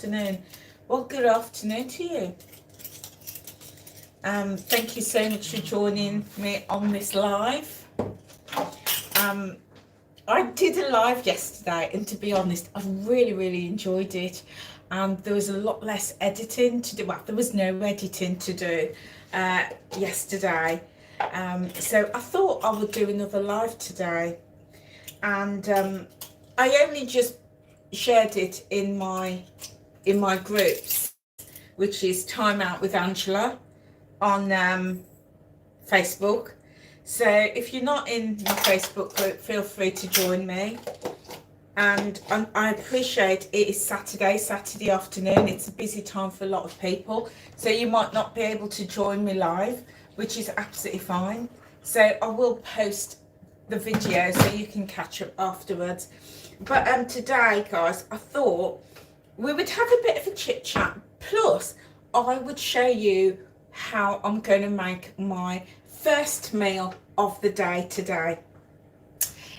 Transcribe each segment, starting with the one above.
afternoon. Well, good afternoon to you. Thank you so much for joining me on this live. I did a live yesterday, and to be honest, I really enjoyed it. There was a lot less editing to do. Well, there was no editing to do yesterday. So I thought I would do another live today. And I only just shared it in my groups, which is Time Out with Angela on Facebook. So if you're not in my Facebook group, feel free to join me. And I appreciate it is Saturday afternoon. It's a busy time for a lot of people, so you might not be able to join me live, which is absolutely fine. So I will post the video so you can catch up afterwards. But today, guys, I thought we would have a bit of a chit chat, plus I would show you how I'm going to make my first meal of the day today.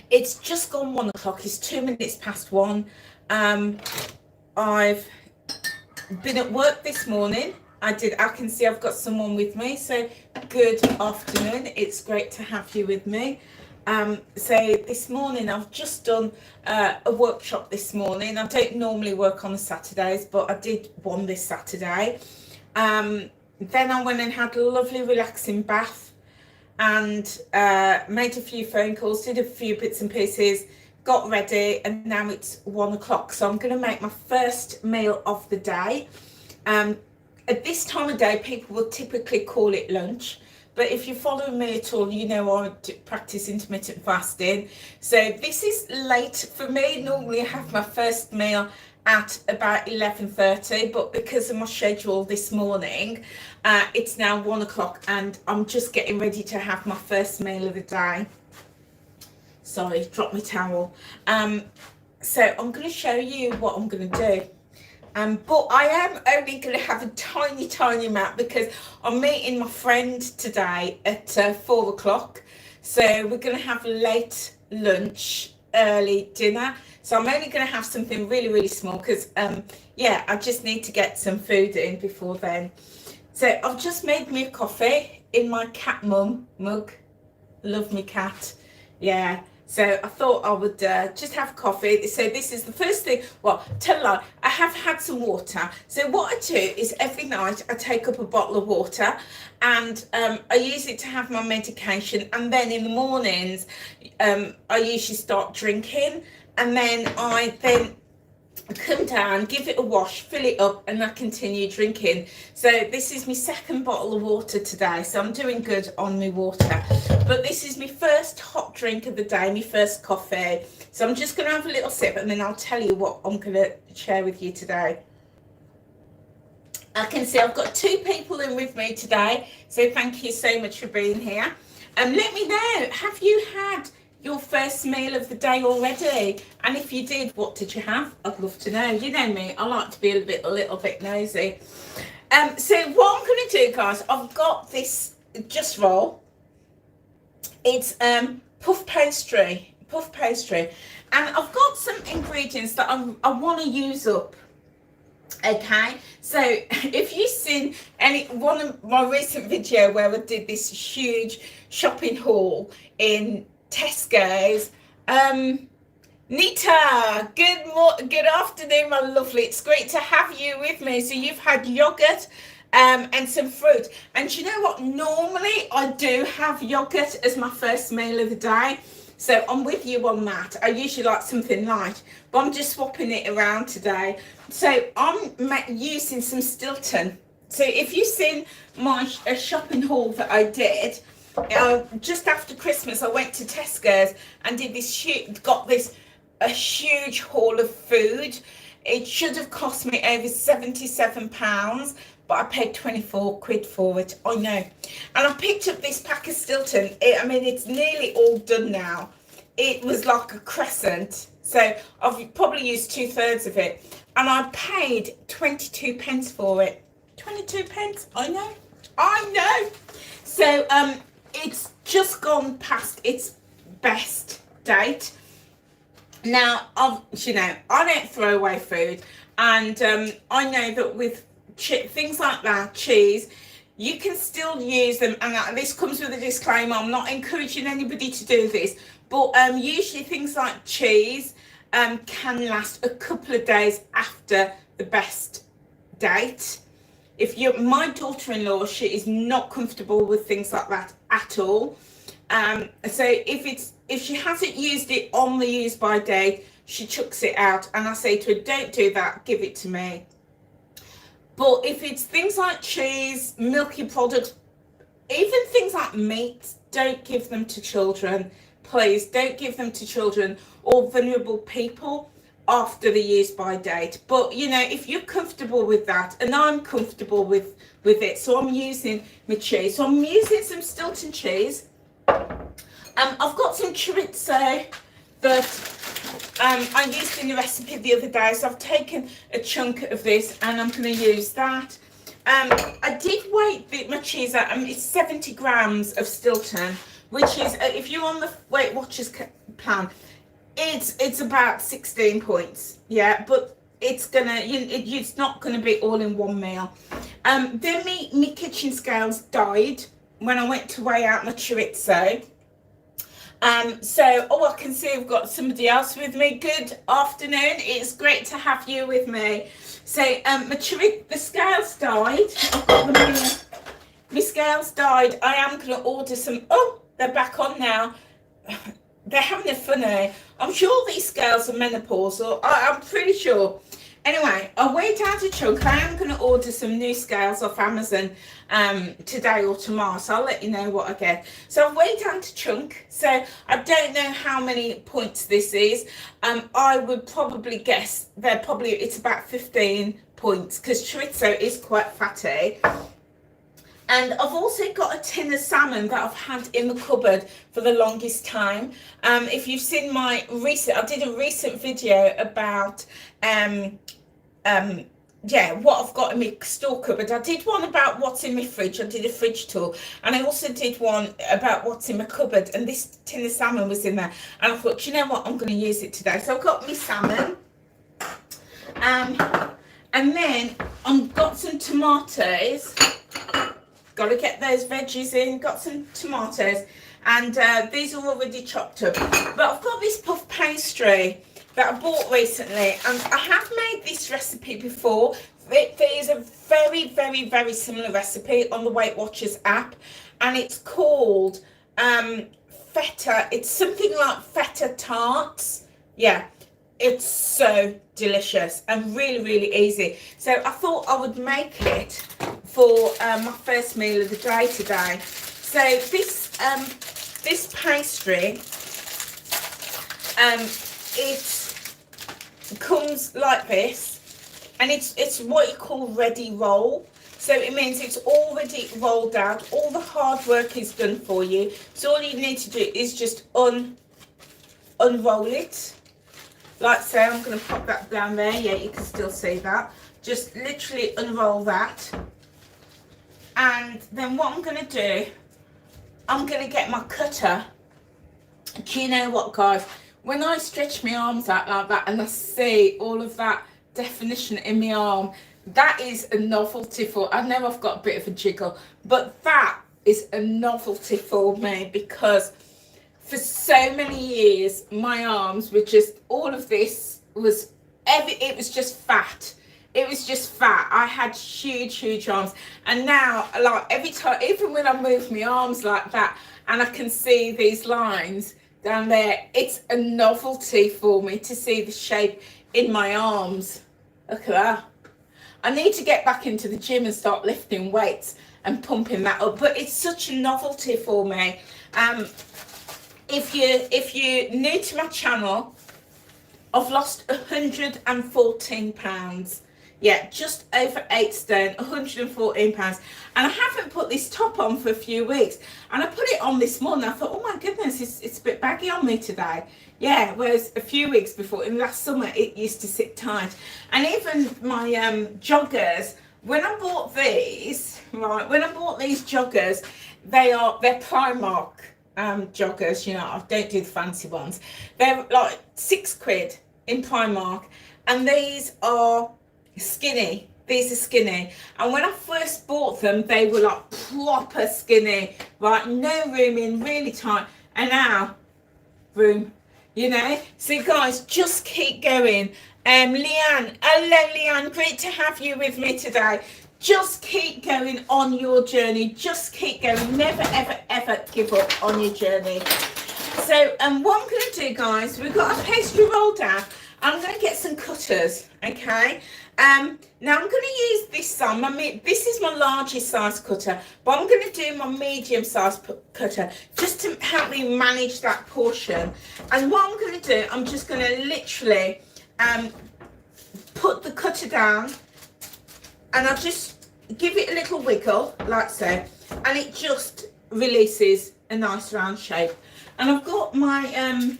It's just gone 1 o'clock. It's 2 minutes past 1. I've been at work this morning. I can see I've got someone with me, so good afternoon. It's great to have you with me. So this morning I've just done a workshop this morning. I don't normally work on the Saturdays, but I did one this Saturday. Then I went and had a lovely relaxing bath and made a few phone calls, did a few bits and pieces, got ready, and now it's 1 o'clock. So I'm going to make my first meal of the day. At this time of day, people will typically call it lunch. But if you're following me at all, you know I practice intermittent fasting. So this is late for me. Normally I have my first meal at about 11:30, but because of my schedule this morning, it's now 1 o'clock and I'm just getting ready to have my first meal of the day. Sorry, dropped my towel. So I'm going to show you what I'm going to do. But I am only going to have a tiny amount because I'm meeting my friend today at 4 o'clock. So we're going to have late lunch, early dinner. So I'm only going to have something really small because, yeah, I just need to get some food in before then. So I've just made me a coffee in my cat mum mug. Love me cat. Yeah. So I thought I would just have coffee. So this is the first thing. Well, tell a lie, I have had some water. So what I do is every night I take up a bottle of water and I use it to have my medication. And then in the mornings, I usually start drinking. And then I come down, give it a wash, fill it up, and I continue drinking. So this is my second bottle of water today, so I'm doing good on my water. But this is my first hot drink of the day, my first coffee. So I'm just going to have a little sip and then I'll tell you what I'm going to share with you today. I can see I've got 2 people in with me today, so thank you so much for being here. Let me know, have you had your first meal of the day already? And if you did, what did you have? I'd love to know. You know me, I like to be a little bit nosy. So what I'm going to do, guys, I've got this just roll. It's puff pastry, and I've got some ingredients that I want to use up. Okay, so if you've seen one of my recent video where I did this huge shopping haul in Tesco's, Nita, good afternoon, my lovely. It's great to have you with me. So you've had yogurt and some fruit, and you know what, normally I do have yogurt as my first meal of the day, so I'm with you on that. I usually like something light, but I'm just swapping it around today. So I'm using some Stilton. So if you've seen my shopping haul that I did just after Christmas, I went to Tesco's and did this a huge haul of food. It should have cost me over £77, but I paid 24 quid for it. I know. And I picked up this pack of Stilton. I mean, it's nearly all done now. It was like a crescent, so I've probably used 2/3 of it, and I paid 22 pence for it. 22 pence. I know. So it's just gone past its best date. Now, I don't throw away food, And I know that with things like that, cheese, you can still use them. And this comes with a disclaimer, I'm not encouraging anybody to do this, but usually things like cheese can last a couple of days after the best date. If you're my daughter-in-law, she is not comfortable with things like that at all. So if she hasn't used it on the use by date, she chucks it out, and I say to her, don't do that, give it to me. But if it's things like cheese, milky products, even things like meat, don't give them to children. Please don't give them to children or vulnerable people after the use by date. But you know, if you're comfortable with that, and I'm comfortable with it, so I'm using my cheese. So I'm using some Stilton cheese. I've got some chorizo that I used in the recipe the other day, so I've taken a chunk of this and I'm going to use that. I did weight my cheese out. It's 70 grams of Stilton, which is, if you're on the Weight Watchers plan, it's about 16 points. Yeah, but it's gonna, it's not going to be all in one meal. Then my kitchen scales died when I went to weigh out my chorizo. So, I can see I've got somebody else with me. Good afternoon. It's great to have you with me. So, the scales died. I've got them here. My scales died. I am going to order some. Oh, they're back on now. They're having a funny. I'm sure these scales are menopausal. I'm pretty sure. Anyway, I weighed out a chunk. I am going to order some new scales off Amazon today or tomorrow, so I'll let you know what I get. So I've weighed out a chunk, so I don't know how many points this is. I would probably guess it's about 15 points, because chorizo is quite fatty. And I've also got a tin of salmon that I've had in the cupboard for the longest time. If you've seen I did a recent video about what I've got in my store cupboard. I did one about what's in my fridge. I did a fridge tour, and I also did one about what's in my cupboard, and this tin of salmon was in there, and I thought, you know what, I'm going to use it today. So I've got my salmon, and then I've got some tomatoes. Got to get those veggies in. Got some tomatoes, and these are already chopped up. But I've got this puff pastry that I bought recently, and I have made this recipe before. There is a very, very, very similar recipe on the Weight Watchers app, and it's called feta. It's something like feta tarts. Yeah, it's so delicious and really, really easy. So I thought I would make it for my first meal of the day today. So this pastry, it comes like this, and it's what you call ready roll. So it means it's already rolled out. All the hard work is done for you. So all you need to do is just unroll it. Like so, I'm going to pop that down there. Yeah, you can still see that. Just literally unroll that. And then what I'm going to do, I'm going to get my cutter. Do you know what, guys? When I stretch my arms out like that and I see all of that definition in my arm, that is a novelty for, I know I've got a bit of a jiggle, but that is a novelty for me, because for so many years, my arms were just, all of this was, it was just fat. It was just fat. I had huge, huge arms. And now, like, every time, even when I move my arms like that, and I can see these lines down there, it's a novelty for me to see the shape in my arms. Look at that. I need to get back into the gym and start lifting weights and pumping that up. But it's such a novelty for me. If you're new to my channel, I've lost 114 pounds. Yeah, just over 8 stone, 114 pounds. And I haven't put this top on for a few weeks. And I put it on this morning. I thought, oh my goodness, it's a bit baggy on me today. Yeah, whereas a few weeks before, in last summer, it used to sit tight. And even my joggers, when I bought these, right, when I bought these joggers, they're Primark joggers, you know, I don't do the fancy ones. They're like £6 in Primark, and these are skinny. These are skinny, and when I first bought them, they were like proper skinny, right? No room in, really tight, and now room, you know. So guys, just keep going. Leanne, hello Leanne, great to have you with me today. Just keep going on your journey. Just keep going. Never ever ever give up on your journey. So what I'm going to do, guys, we've got a pastry roll down. I'm going to get some cutters, okay? Now I'm going to use this size. This is my largest size cutter, but I'm going to do my medium size cutter just to help me manage that portion. And what I'm going to do, I'm just going to literally put the cutter down, and I'll just give it a little wiggle like so, and it just releases a nice round shape. And I've got my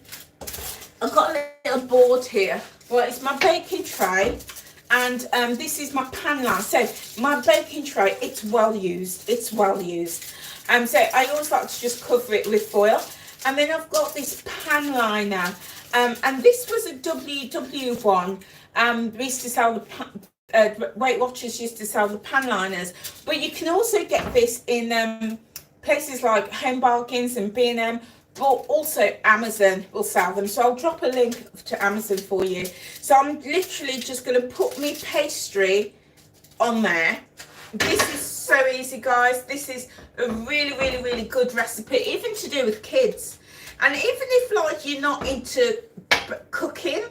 I've got a little board here. Well, it's my baking tray, and this is my pan line. So my baking tray, it's well used. It's well used. So I always like to just cover it with foil. And then I've got this pan liner, and this was a WW one. We used to sell the Weight Watchers used to sell the pan liners, but you can also get this in places like Home Bargains and B&M. But also Amazon will sell them, so I'll drop a link to Amazon for you. So I'm literally just going to put my pastry on there. This is so easy, guys. This is a really good recipe, even to do with kids. And even if like you're not into cooking,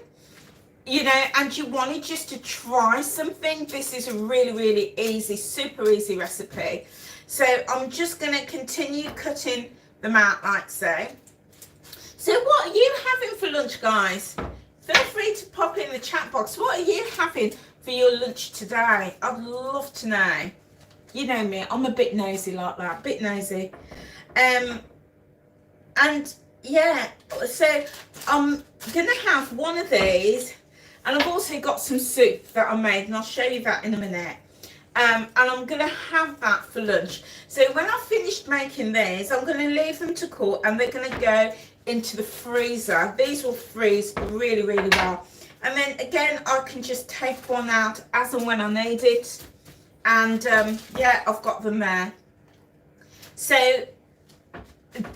you know, and you wanted just to try something, this is a really easy, super easy recipe. So I'm just going to continue cutting them out like so. So what are you having for lunch, guys? Feel free to pop in the chat box. What are you having for your lunch today? I'd love to know. You know me, I'm a bit nosy like that, bit nosy. And yeah, so I'm gonna have one of these, and I've also got some soup that I made, and I'll show you that in a minute. And I'm going to have that for lunch. So when I've finished making these, I'm going to leave them to cool, and they're going to go into the freezer. These will freeze really well. And then again, I can just take one out as and when I need it. And yeah, I've got them there. So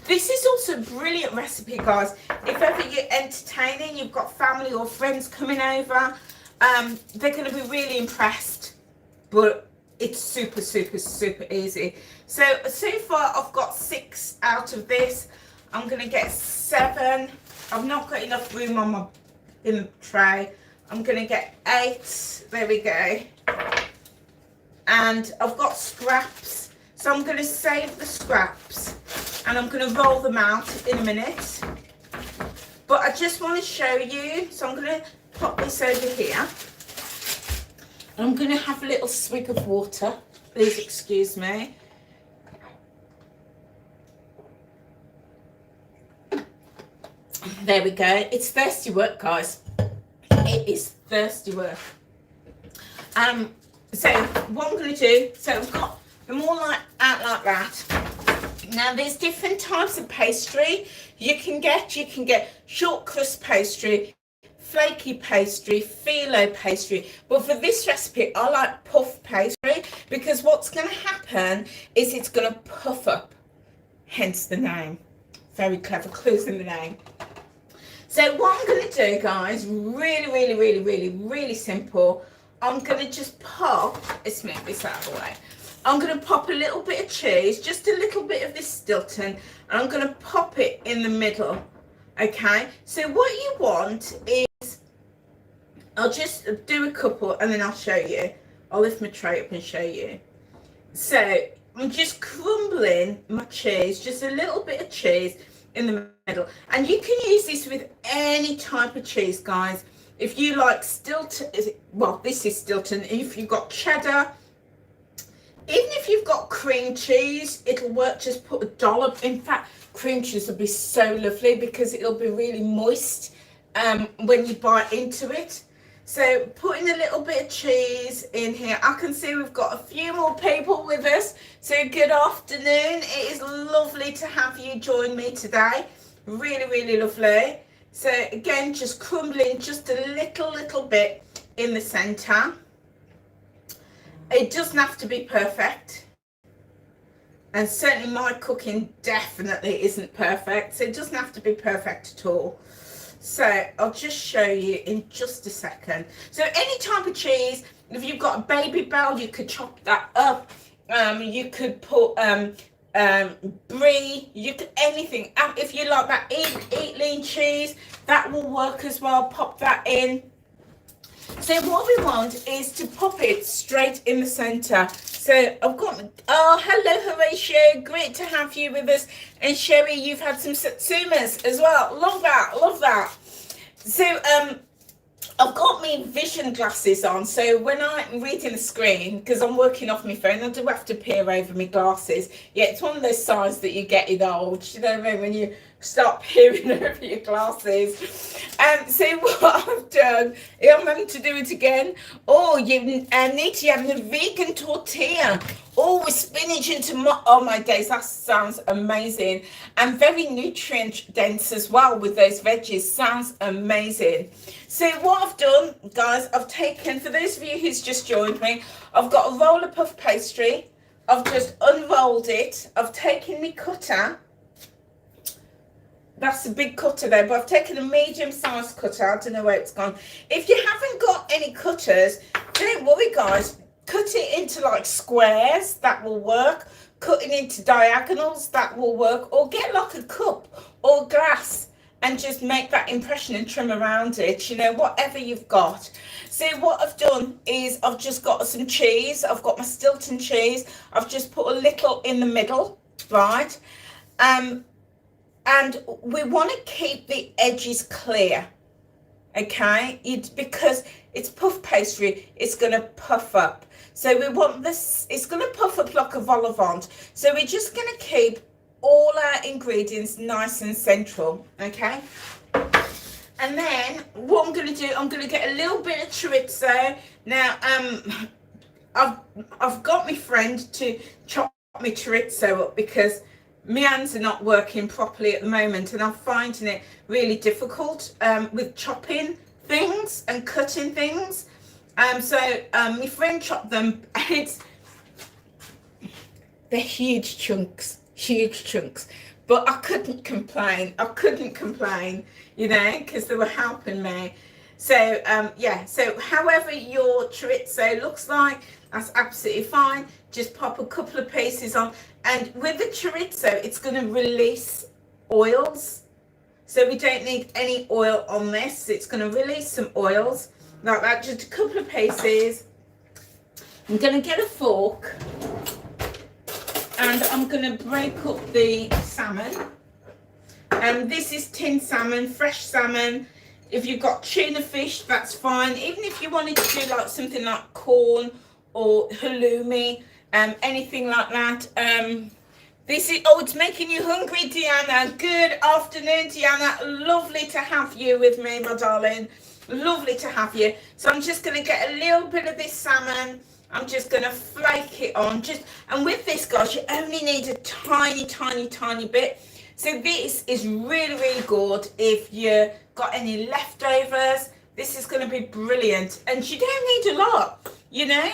this is also a brilliant recipe, guys. If ever you're entertaining, you've got family or friends coming over, they're going to be really impressed. But it's super easy. So far I've got 6 out of this. I'm gonna get 7. I've not got enough room on in the tray. I'm gonna get 8. There we go. And I've got scraps, so I'm gonna save the scraps, and I'm gonna roll them out in a minute. But I just want to show you, so I'm gonna pop this over here. I'm going to have a little swig of water. Please excuse me. There we go. It's thirsty work, guys. It is thirsty work. So what I'm going to do, so I've got them all out like that. Now there's different types of pastry you can get. You can get short crust pastry, flaky pastry, phyllo pastry, but for this recipe I like puff pastry, because what's going to happen is it's going to puff up, hence the name. Very clever, clues in the name. So what I'm going to do, guys, really simple. I'm going to just pop, let's move this out of the way. I'm going to pop a little bit of cheese, just a little bit of this Stilton, and I'm going to pop it in the middle. Okay, so what you want is, I'll just do a couple and then I'll show you. I'll lift my tray up and show you. So I'm just crumbling my cheese, just a little bit of cheese in the middle. And you can use this with any type of cheese, guys. If you like Stilton, well, this is Stilton. If you've got cheddar, even if you've got cream cheese, it'll work. Just put a dollop. In fact, cream cheese will be so lovely because it'll be really moist when you bite into it. So putting a little bit of cheese in here. I can see we've got a few more people with us. So good afternoon. It is lovely to have you join me today. Really lovely. So again, just crumbling just a little bit in the center. It doesn't have to be perfect. And certainly my cooking definitely isn't perfect. So it doesn't have to be perfect at all. So I'll just show you in just a second. So any type of cheese, if you've got a baby bell, you could chop that up. You could put brie, you could anything. If you like that eat lean cheese, that will work as well. Pop that in. So what we want is to pop it straight in the center. So I've got, oh, hello Horatio, great to have you with us. And Sherry, you've had some satsumas as well. Love that, love that. So I've got my vision glasses on, so when I'm reading the screen, because I'm working off my phone, I do have to peer over my glasses. Yeah, it's one of those signs that you get in old, you know what I mean, when you start peering over your glasses. So what I've done, I'm having to do it again. Oh, you need to have a vegan tortilla. Oh, with spinach and tomato. Oh my days, that sounds amazing. And very nutrient dense as well with those veggies. Sounds amazing. So what I've done, guys, I've taken, for those of you who's just joined me, I've got a roll of puff pastry. I've just unrolled it. I've taken my cutter. That's a big cutter there, but I've taken a medium-sized cutter. I don't know where it's gone. If you haven't got any cutters, don't worry, guys. Cut it into like squares, that will work. Cut it into diagonals, that will work. Or get like a cup or glass and just make that impression and trim around it, you know, whatever you've got. So what I've done is I've just got some cheese. I've got my Stilton cheese. I've just put a little in the middle, right? And we want to keep the edges clear, okay? Because it's puff pastry, it's going to puff up. So we want this, it's going to puff up like a vol au vent. So we're just going to keep all our ingredients nice and central, okay? And then what I'm going to do, I'm going to get a little bit of chorizo. Now, I've got my friend to chop my chorizo up because my hands are not working properly at the moment, and I'm finding it really difficult with chopping things and cutting things. So my friend chopped them, and they're huge chunks, but I couldn't complain, you know, because they were helping me. So yeah, so however your chorizo looks like, that's absolutely fine. Just pop a couple of pieces on, and with the chorizo, it's going to release oils. So we don't need any oil on this. It's going to release some oils like that. Just a couple of pieces. I'm going to get a fork, and I'm going to break up the salmon. And this is tinned salmon, fresh salmon. If you've got tuna fish, that's fine. Even if you wanted to do like something like corn or halloumi, anything like that. This is, oh, it's making you hungry, Deanna. Good afternoon, Deanna. Lovely to have you with me, my darling. Lovely to have you. So I'm just going to get a little bit of this salmon. I'm just going to flake it on. And with this, guys, you only need a tiny bit. So this is really, really good if you got any leftovers. This is going to be brilliant. And you don't need a lot, you know.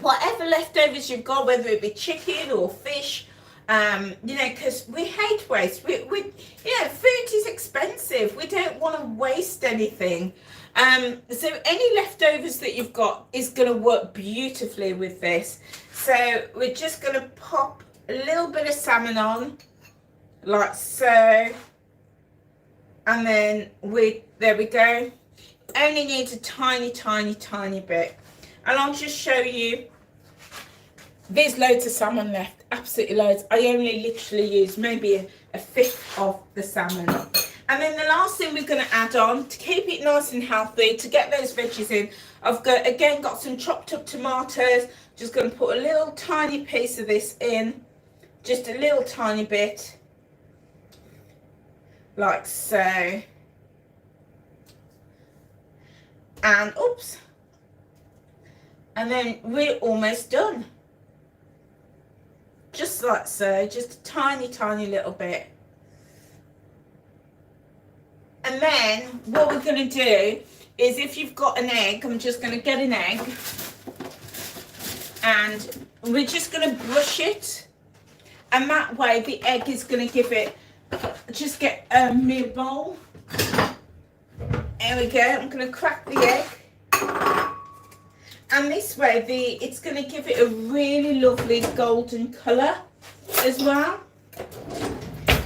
Whatever leftovers you've got, whether it be chicken or fish, you know, because we hate waste. We you know, food is expensive. We don't want to waste anything. So any leftovers that you've got is going to work beautifully with this. So we're just going to pop a little bit of salmon on, like so, and then there we go. Only needs a tiny bit. And I'll just show you, there's loads of salmon left, absolutely loads. I only literally use maybe a fifth of the salmon. And then the last thing we're going to add on, to keep it nice and healthy, to get those veggies in, I've got some chopped up tomatoes. Just going to put a little tiny piece of this in, just a little tiny bit, like so. And oops. And then we're almost done. Just like so, just a tiny little bit. And then what we're going to do is, if you've got an egg, I'm just going to get an egg. and we're just going to brush it, and that way the egg is going to give it, just get me a bowl. There we go. I'm going to crack the egg, and this way it's going to give it a really lovely golden colour as well.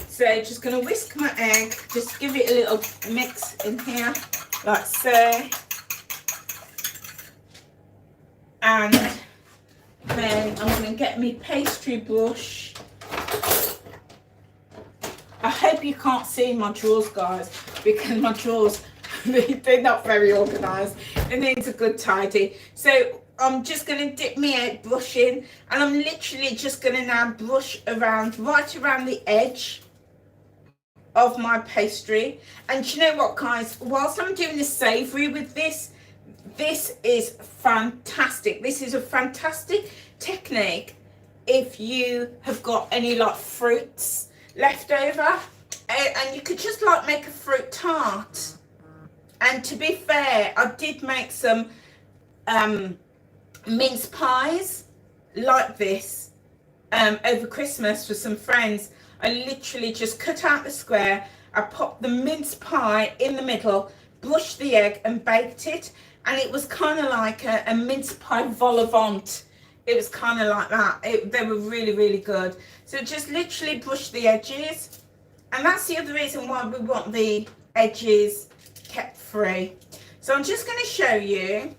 So just going to whisk my egg, just give it a little mix in here like so, and then I'm going to get me pastry brush. I hope you can't see my drawers, guys, because my drawers, they're not very organised. It needs a good tidy. So I'm just going to dip my egg brush in, and I'm literally just going to now brush around, right around the edge of my pastry. And you know what, guys, whilst I'm doing the savoury with this is fantastic. This is a fantastic technique if you have got any like fruits left over, and you could just like make a fruit tart. And to be fair, I did make some mince pies like this over Christmas for some friends. I literally just cut out the square, I popped the mince pie in the middle, brushed the egg and baked it, and it was kind of like a mince pie vol au vent. It was kind of like that. They were really, really good. So just literally brush the edges, and that's the other reason why we want the edges kept free. So I'm just going to show you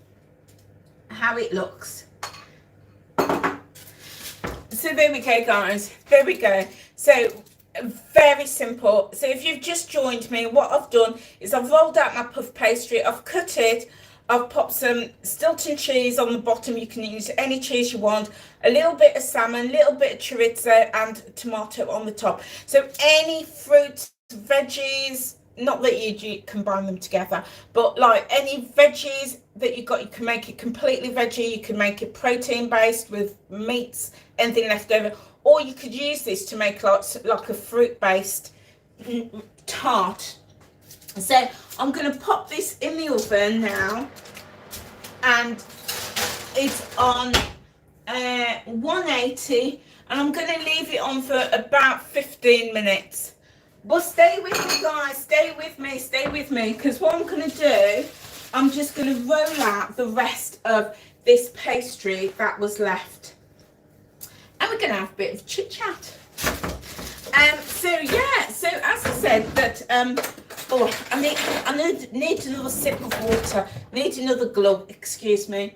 how it looks. So there we go, guys. There we go. So very simple. So if you've just joined me, what I've done is I've rolled out my puff pastry, I've cut it, I've popped some Stilton cheese on the bottom. You can use any cheese you want, a little bit of salmon, a little bit of chorizo and tomato on the top. So any fruits, veggies, not that you combine them together, but like any veggies that you got, you can make it completely veggie, you can make it protein based with meats, anything left over, or you could use this to make like a fruit based tart. So I'm going to pop this in the oven now, and it's on 180, and I'm going to leave it on for about 15 minutes. But stay with me, guys, stay with me, because what I'm going to do, I'm just going to roll out the rest of this pastry that was left, and we're going to have a bit of chit chat. So yeah, so as I said that oh, I need another sip of water, need another glove, excuse me.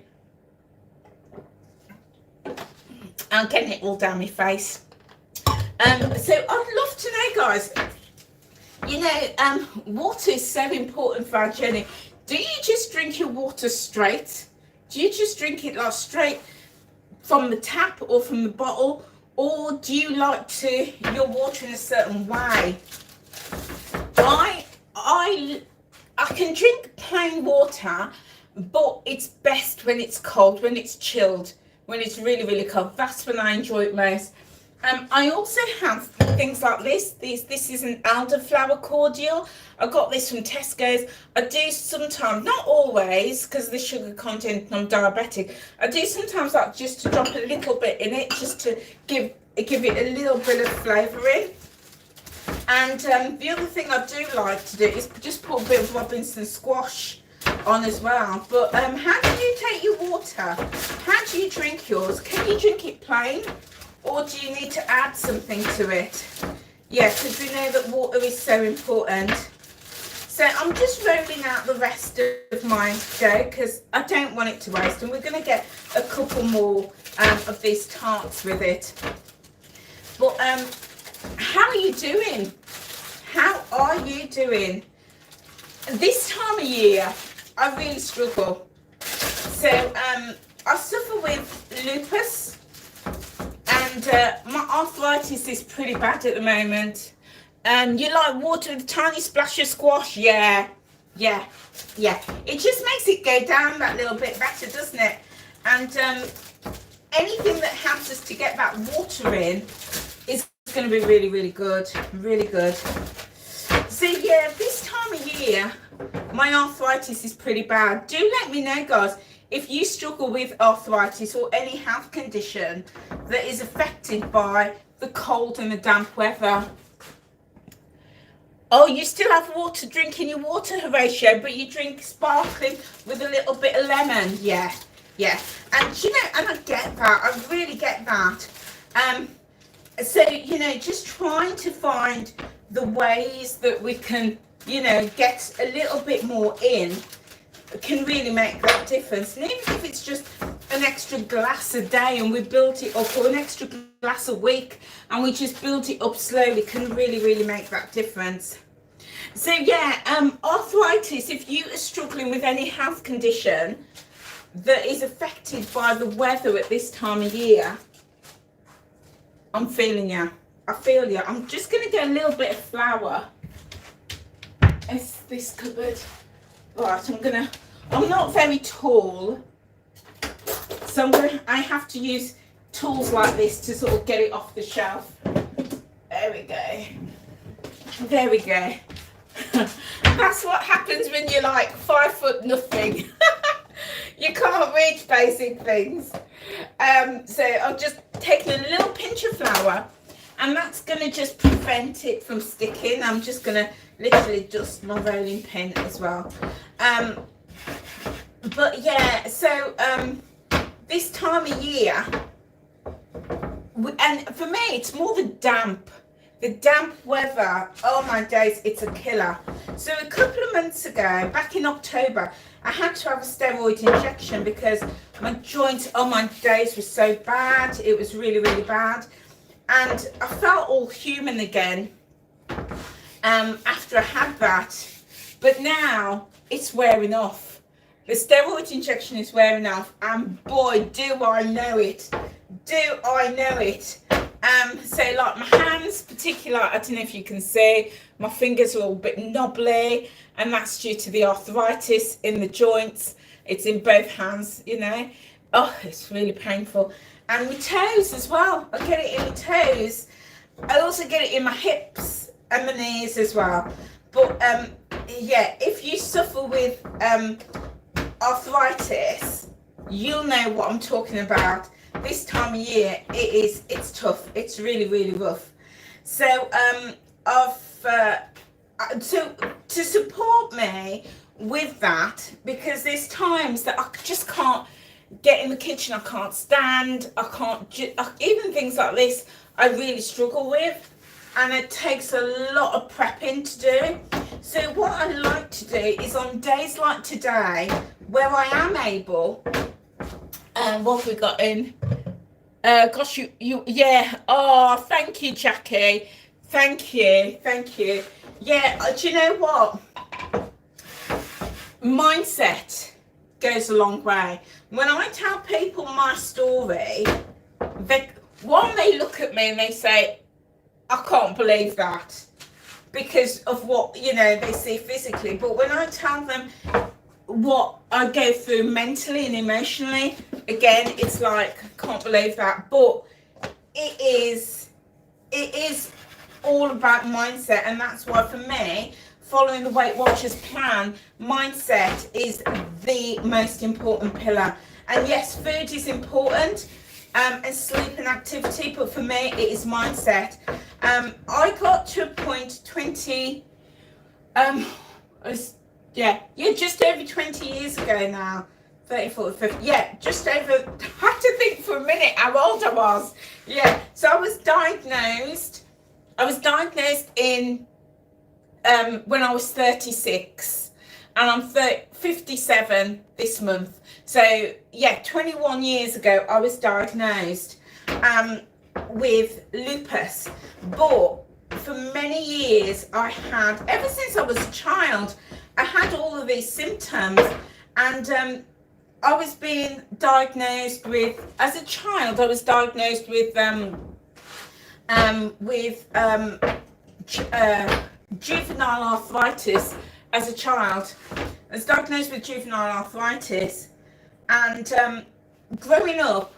I'm getting it all down my face. So I'd love to know, guys, you know, water is so important for our journey. Do you just drink your water straight? Do you just drink it like straight from the tap or from the bottle? Or do you like to your water in a certain way? I can drink plain water, but it's best when it's cold, when it's chilled, when it's really, really cold. That's when I enjoy it most. I also have things like this. This is an elderflower cordial. I got this from Tesco's. I do sometimes, not always, because of the sugar content and I'm diabetic. I do sometimes like just to drop a little bit in it, just to give it a little bit of flavouring. And the other thing I do like to do is just put a bit of Robinson squash on as well. But how do you take your water? How do you drink yours? Can you drink it plain? Or do you need to add something to it? Yeah, because we know that water is so important. So I'm just rolling out the rest of my dough because I don't want it to waste. And we're going to get a couple more of these tarts with it. But how are you doing? How are you doing? This time of year, I really struggle. So I suffer with lupus. And my arthritis is pretty bad at the moment. You like water with a tiny splash of squash? Yeah. It just makes it go down that little bit better, doesn't it? And anything that helps us to get that water in is going to be really, really good. Really good. So yeah, this time of year, my arthritis is pretty bad. Do let me know, guys, if you struggle with arthritis or any health condition that is affected by the cold and the damp weather. Oh, you still have water, drinking your water, Horatio, but you drink sparkling with a little bit of lemon. Yeah, yeah. And, you know, and I get that. I really get that. So, you know, just trying to find the ways that we can, you know, get a little bit more in can really make that difference. And even if it's just an extra glass a day and we build it up, or an extra glass a week and we just build it up slowly, can really, really make that difference. So yeah, arthritis, if you are struggling with any health condition that is affected by the weather at this time of year, I'm feeling you. I feel you. I'm just going to get a little bit of flour. Is this cupboard? Right, I'm not very tall, so I have to use tools like this to sort of get it off the shelf. There we go. There we go. That's what happens when you're like 5 foot nothing. You can't reach basic things. So I've just taken a little pinch of flour, and that's going to just prevent it from sticking. I'm just going to literally dust my rolling pin as well. But yeah, so this time of year, and for me, it's more the damp weather. Oh my days, it's a killer. So a couple of months ago, back in October, I had to have a steroid injection because my joints, oh my days, were so bad. It was really, really bad. And I felt all human again after I had that. But now it's wearing off. The steroid injection is wearing off, and boy, do I know it. Do I know it. So like my hands, particularly, I don't know if you can see, my fingers are all a bit knobbly, and that's due to the arthritis in the joints. It's in both hands, you know. Oh, it's really painful. And my toes as well. I get it in my toes. I also get it in my hips and my knees as well. But yeah, if you suffer with arthritis, you'll know what I'm talking about. This time of year, it's tough. It's really, really rough. So so to support me with that, because there's times that I just can't get in the kitchen, I can't stand, I can't, even things like this, I really struggle with, and it takes a lot of prepping to do. So what I like to do is on days like today, where I am able, what have we got in? Gosh, you, yeah. Oh, thank you, Jackie. Thank you. Yeah, do you know what? Mindset goes a long way. When I tell people my story, they look at me and they say, I can't believe that, because of what, you know, they see physically. But when I tell them what I go through mentally and emotionally, again, it's like, I can't believe that. But it is all about mindset, and that's why for me, following the Weight Watchers plan, mindset is the most important pillar. And yes, food is important, and sleep and activity, but for me, it is mindset. I got to a point just over 20 years ago now, 30, 40, 50, yeah, just over, I had to think for a minute how old I was. Yeah, so I was diagnosed in, when I was 36, and I'm 57 this month. So yeah, 21 years ago, I was diagnosed with lupus. But for many years, I had, ever since I was a child, I had all of these symptoms, and I was being diagnosed with, as a child, I was diagnosed with juvenile arthritis as a child. I was diagnosed with juvenile arthritis, and growing up,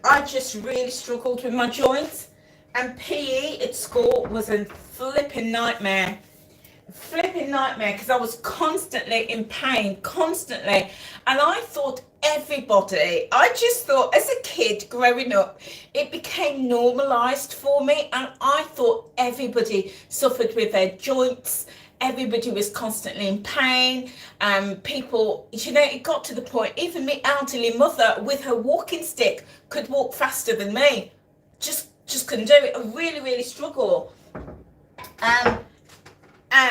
I just really struggled with my joints, and PE at school was a flipping nightmare. flipping nightmare because I was constantly in pain, constantly. And I thought I just thought as a kid growing up, it became normalized for me. And I thought everybody suffered with their joints. Everybody was constantly in pain. People, it got to the point, even my elderly mother with her walking stick could walk faster than me. Just couldn't do it. I really, really struggle. And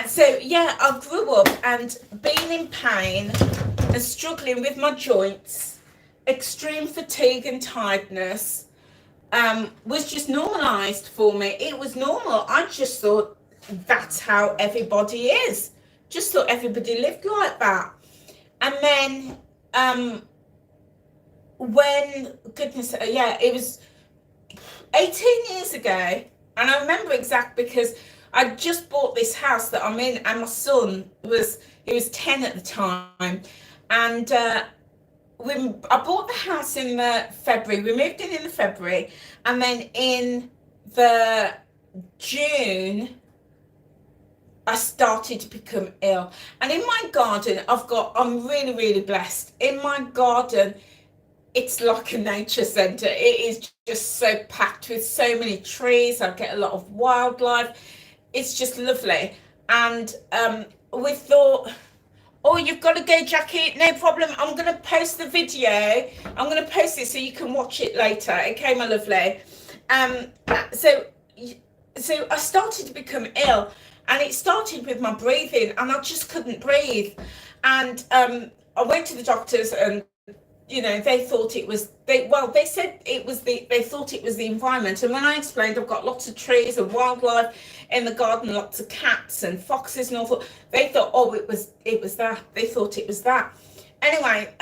so, yeah, I grew up and being in pain and struggling with my joints, extreme fatigue and tiredness, was just normalized for me. It was normal. I just thought that's how everybody is. Just thought everybody lived like that. And then, it was 18 years ago, and I remember exactly because I just bought this house that I'm in, and my son was 10 at the time, and I bought the house in February. We moved in the February, and then in the June I started to become ill. And in my garden, I'm really, really blessed. In my garden, it's like a nature centre. It is just so packed with so many trees. I get a lot of wildlife. It's just lovely. And we thought, oh, you've got to go, Jackie. No problem. I'm going to post the video. I'm going to post it so you can watch it later. Okay, my lovely. So I started to become ill. And it started with my breathing, and I just couldn't breathe. And I went to the doctors, and they thought it was they said it was they thought it was the environment. And when I explained I've got lots of trees and wildlife in the garden, lots of cats and foxes and all, they thought, oh, it was that. They thought it was that. Anyway,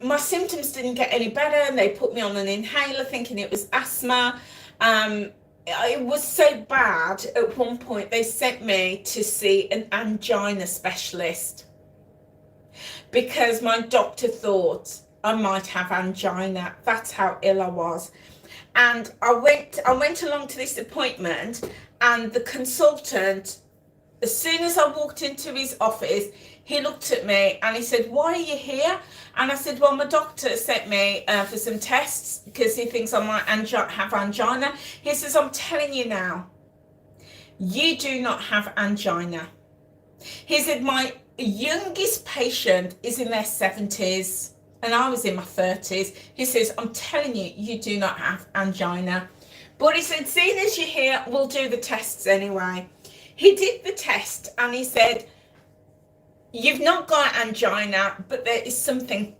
my symptoms didn't get any better, and they put me on an inhaler thinking it was asthma. It was so bad at one point they sent me to see an angina specialist because my doctor thought I might have angina. That's how ill I was. And I went along to this appointment, and the consultant, as soon as I walked into his office, he looked at me and he said, why are you here? And I said, well, my doctor sent me for some tests because he thinks I might have angina. He says, I'm telling you now, you do not have angina. He said, my youngest patient is in their 70s and I was in my 30s. He says, I'm telling you, you do not have angina. But he said, seeing as you're here, we'll do the tests anyway. He did the test and he said, you've not got angina, but there is something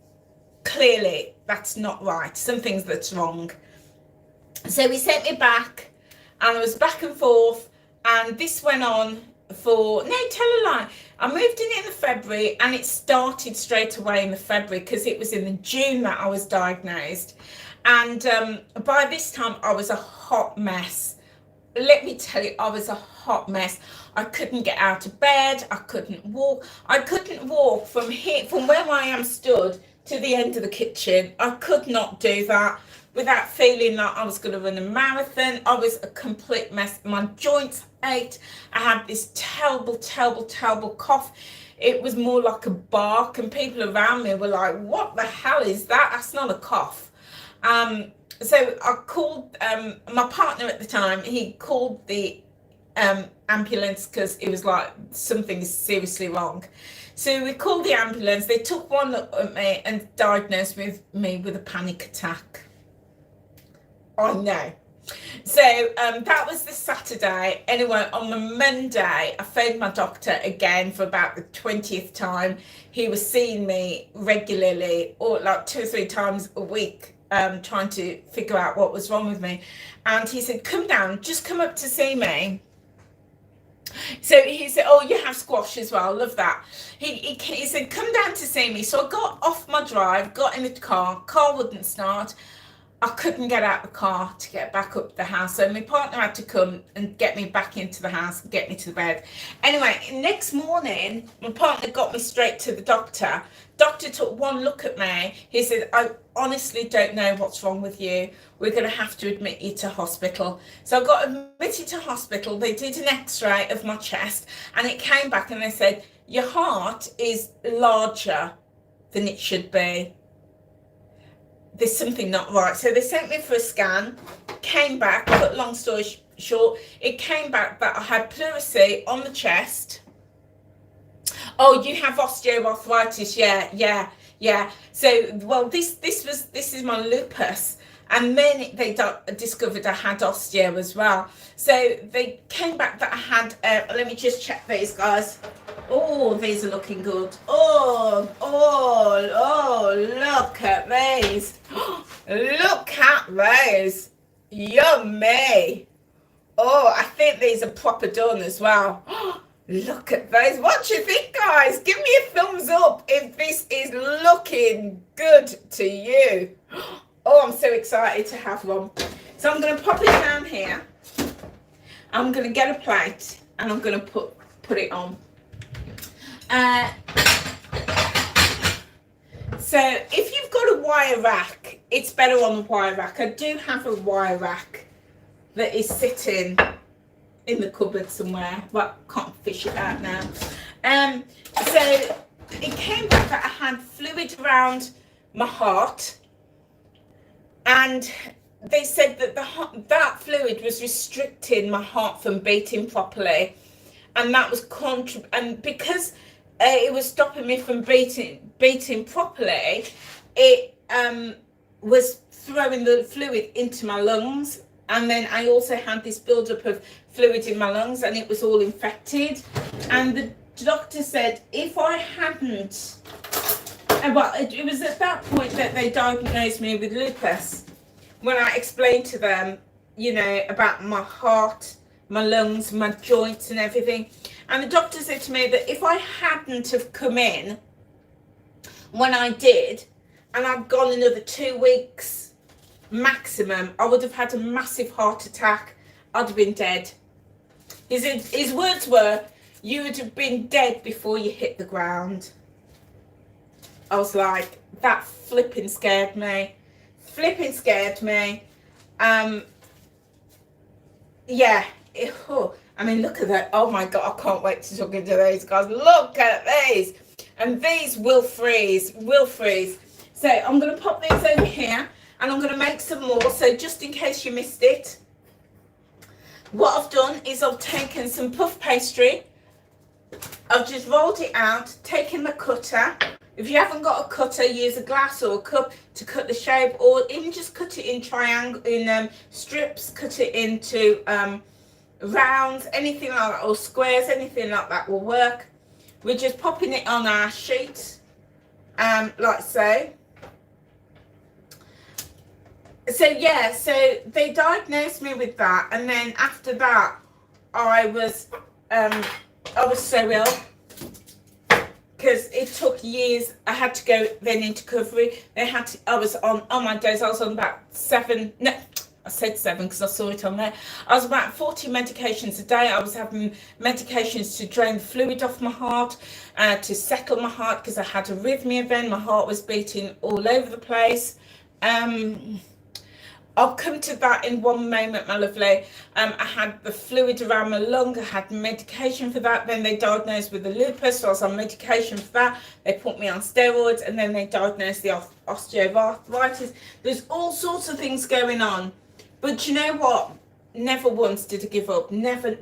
clearly that's not right. Something that's wrong. So he sent me back, and I was back and forth, and this went on for, no, tell a lie. I moved in the February, and it started straight away in the February because it was in the June that I was diagnosed. And by this time, I was a hot mess. Let me tell you, I was a hot mess. I couldn't get out of bed. I couldn't walk. I couldn't walk from here, from where I am stood to the end of the kitchen. I could not do that without feeling like I was going to run a marathon. I was a complete mess. My joints ached. I had this terrible, terrible, terrible cough. It was more like a bark, and people around me were like, what the hell is that? That's not a cough. So I called my partner at the time. He called the ambulance because it was like something is seriously wrong. So we called the ambulance. They took one look at me and diagnosed me with a panic attack. I know. So that was the Saturday. Anyway, on the Monday, I phoned my doctor again for about the 20th time. He was seeing me regularly, or like 2 or 3 times a week, trying to figure out what was wrong with me. And he said, come down, just come up to see me. So he said, oh, you have squash as well, love that. He said, come down to see me. So I got off my drive, got in the car wouldn't start. I couldn't get out of the car to get back up the house. So my partner had to come and get me back into the house and get me to the bed. Anyway, next morning, my partner got me straight to the doctor. Doctor took one look at me. He said, I honestly don't know what's wrong with you. We're going to have to admit you to hospital. So I got admitted to hospital. They did an x-ray of my chest and it came back and they said, your heart is larger than it should be. There's something not right. So they sent me for a scan, came back, cut long story short, it came back that I had pleurisy on the chest. Oh, you have osteoarthritis. Yeah. So, well, this is my lupus. And then they discovered I had osteo as well. So they came back that I had, let me just check these, guys. Oh, these are looking good. Oh, look at these. Look at those. Yummy. Oh, I think these are proper done as well. Look at those. What do you think, guys? Give me a thumbs up if this is looking good to you. Oh, I'm so excited to have one. So I'm going to pop it down here. I'm going to get a plate and I'm going to put it on. So if you've got a wire rack, it's better on the wire rack. I do have a wire rack that is sitting in the cupboard somewhere, but can't fish it out now. So it came back that I had fluid around my heart, and they said that that fluid was restricting my heart from beating properly, and that was and because it was stopping me from beating properly, it was throwing the fluid into my lungs, and then I also had this buildup of fluid in my lungs, and it was all infected. And the doctor said if I hadn't, well, it was at that point that they diagnosed me with lupus. When I explained to them, you know, about my heart, my lungs, my joints and everything. And the doctor said to me that if I hadn't have come in when I did, and I'd gone another 2 weeks maximum, I would have had a massive heart attack. I'd have been dead. His words were, you would have been dead before you hit the ground. I was like, that flipping scared me. Yeah. I mean, look at that. Oh my God, I can't wait to talk into these guys. Look at these. And these will freeze. So I'm going to pop these over here and I'm going to make some more. So just in case you missed it, what I've done is I've taken some puff pastry. I've just rolled it out, taken the cutter. If you haven't got a cutter, use a glass or a cup to cut the shape, or even just cut it in strips, cut it into rounds, anything like that, or squares, anything like that will work. We're just popping it on our sheet, like so. So yeah, so they diagnosed me with that, and then after that, I was so ill because it took years. I had to go then into recovery. I was on my days. I was on about 7. No, I said 7 because I saw it on there. I was about 40 medications a day. I was having medications to drain the fluid off my heart, to settle my heart because I had arrhythmia then. My heart was beating all over the place. I'll come to that in one moment, my lovely. I had the fluid around my lung. I had medication for that. Then they diagnosed with the lupus, so I was on medication for that. They put me on steroids, and then they diagnosed the osteoarthritis. There's all sorts of things going on. But you know what? Never once did I give up. Never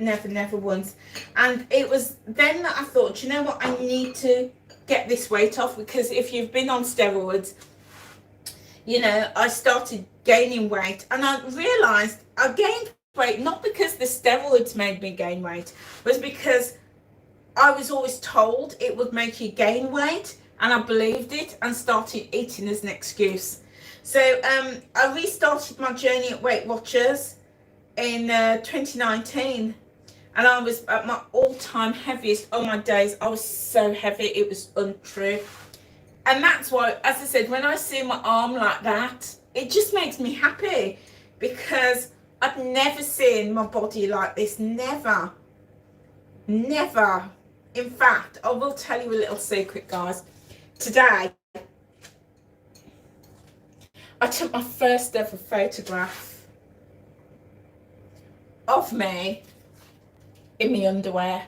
once. And it was then that I thought, you know what? I need to get this weight off, because if you've been on steroids, you know, I started gaining weight, and I realized I gained weight not because the steroids made me gain weight, it was because I was always told it would make you gain weight, and I believed it and started eating as an excuse. So I restarted my journey at Weight Watchers in 2019, and I was at my all-time heaviest. On my days, I was so heavy, it was untrue. And that's why, as I said, when I see my arm like that, it just makes me happy because I've never seen my body like this. Never. In fact, I will tell you a little secret, guys. Today, I took my first ever photograph of me in my underwear.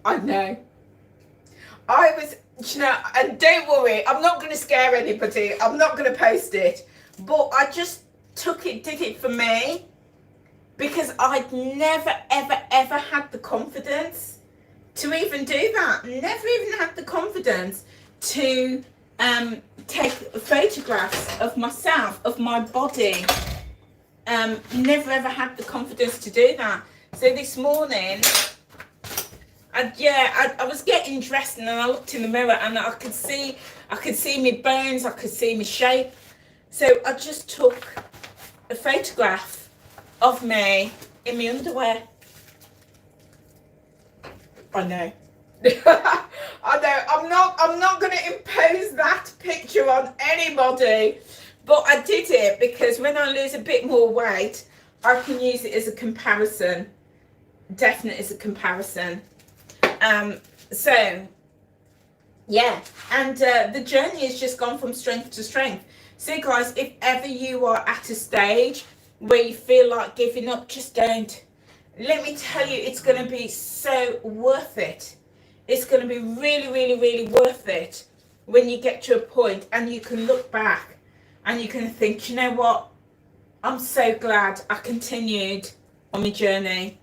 I know. I was, you know, and don't worry, I'm not going to scare anybody. I'm not going to post it. But I just did it for me because I'd never, ever had the confidence to even do that. Never even had the confidence to take photographs of myself, of my body. Never ever had the confidence to do that. So this morning, I was getting dressed and then I looked in the mirror and I could see my bones, I could see my shape. So I just took a photograph of me in my underwear. I know. I know. I'm not going to impose that picture on anybody, but I did it because when I lose a bit more weight, I can use it as a comparison. Definitely as a comparison. So yeah, and the journey has just gone from strength to strength. So guys, if ever you are at a stage where you feel like giving up, just don't. Let me tell you, it's going to be so worth it. It's going to be really worth it when you get to a point and you can look back and you can think, you know what, I'm so glad I continued on my journey.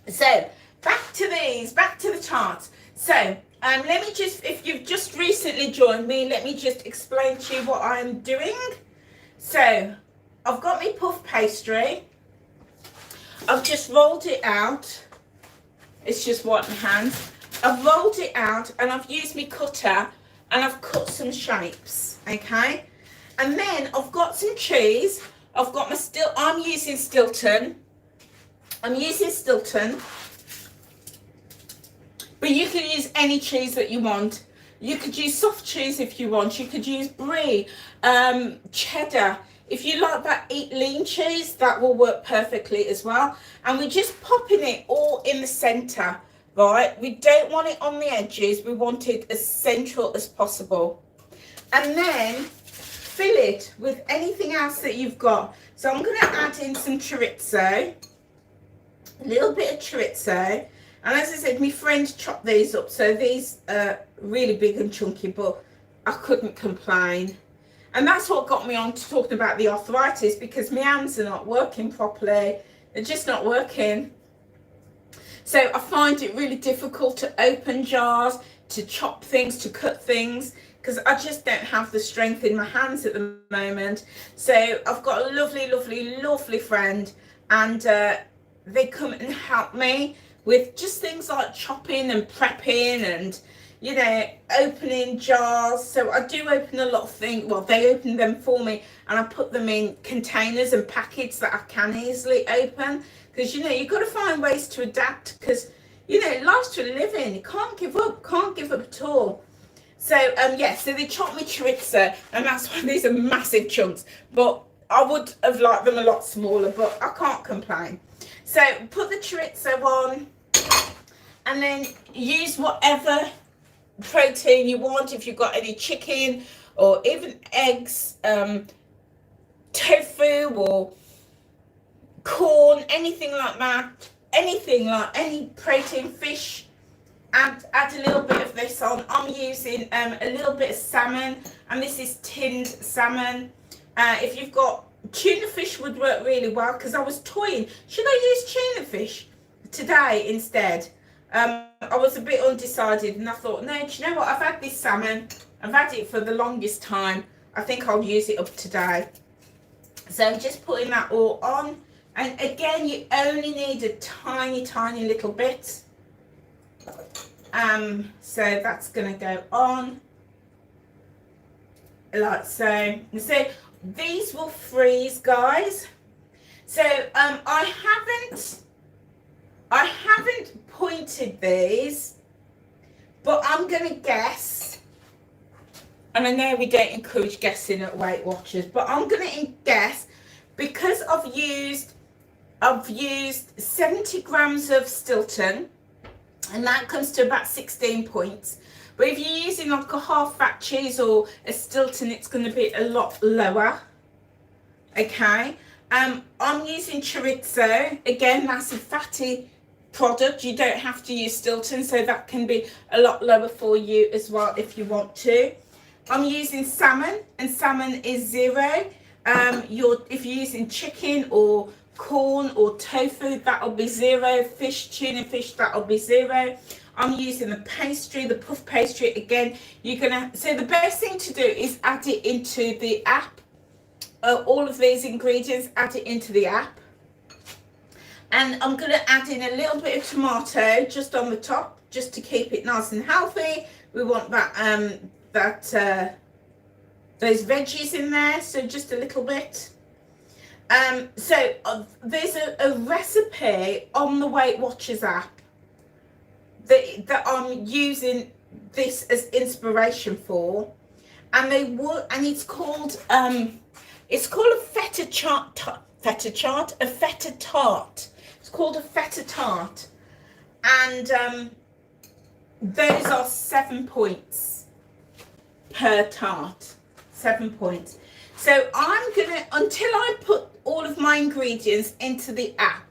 So back to the charts. So let me just, if you've just recently joined me, let me just explain to you what I'm doing. So I've got my puff pastry. I've just rolled it out. It's just wiped my hands. I've rolled it out and I've used my cutter and I've cut some shapes, okay? And then I've got some cheese. I've got my I'm using Stilton. But you can use any cheese that you want. You could use soft cheese if you want. You could use brie, cheddar. If you like that eat lean cheese, that will work perfectly as well. And we're just popping it all in the center, right? We don't want it on the edges. We want it as central as possible. And then fill it with anything else that you've got. So I'm going to add in some chorizo, a little bit of chorizo. And as I said, my friend chopped these up. So these are really big and chunky, but I couldn't complain. And that's what got me on to talking about the arthritis, because my hands are not working properly. They're just not working. So I find it really difficult to open jars, to chop things, to cut things, because I just don't have the strength in my hands at the moment. So I've got a lovely friend, and they come and help me with just things like chopping and prepping and, you know, opening jars. So I do open a lot of things. Well, they open them for me and I put them in containers and packets that I can easily open. Because, you know, you've got to find ways to adapt, because, you know, life's to live in. You can't give up at all. So, yeah, so they chopped me chorizo, and that's why these are massive chunks. But I would have liked them a lot smaller, but I can't complain. So put the chorizo on, and then use whatever protein you want. If you've got any chicken or even eggs, tofu or corn, anything like that, any protein, fish, add a little bit of this on. I'm using a little bit of salmon, and this is tinned salmon. If you've got tuna fish, would work really well, because I was toying, should I use tuna fish today instead? I was a bit undecided, and I thought, no, do you know what, I've had this salmon, I've had it for the longest time, I think I'll use it up today. So just putting that all on, and again, you only need a tiny little bit. So that's going to go on like so. So these will freeze, guys. So I haven't pointed these, but I'm going to guess And I know we don't encourage guessing at Weight Watchers, but I'm going to guess because I've used 70 grams of Stilton, and that comes to about 16 points. But if you're using like a half fat cheese or a Stilton, it's going to be a lot lower. Okay. I'm using chorizo. Again, that's a fatty product. You don't have to use Stilton, so that can be a lot lower for you as well if you want to. I'm using salmon, and salmon is 0. If you're using chicken or corn or tofu, that'll be 0. Fish, tuna fish, that'll be 0. I'm using the pastry, the puff pastry. Again, so the best thing to do is add it into the app. All of these ingredients, add it into the app. And I'm going to add in a little bit of tomato just on the top, just to keep it nice and healthy. We want those veggies in there, so just a little bit. There's a recipe on the Weight Watchers app that I'm using this as inspiration for, and it's called a feta tart. It's called a feta tart, and those are 7 points per tart. 7 points. So I'm gonna, until I put all of my ingredients into the app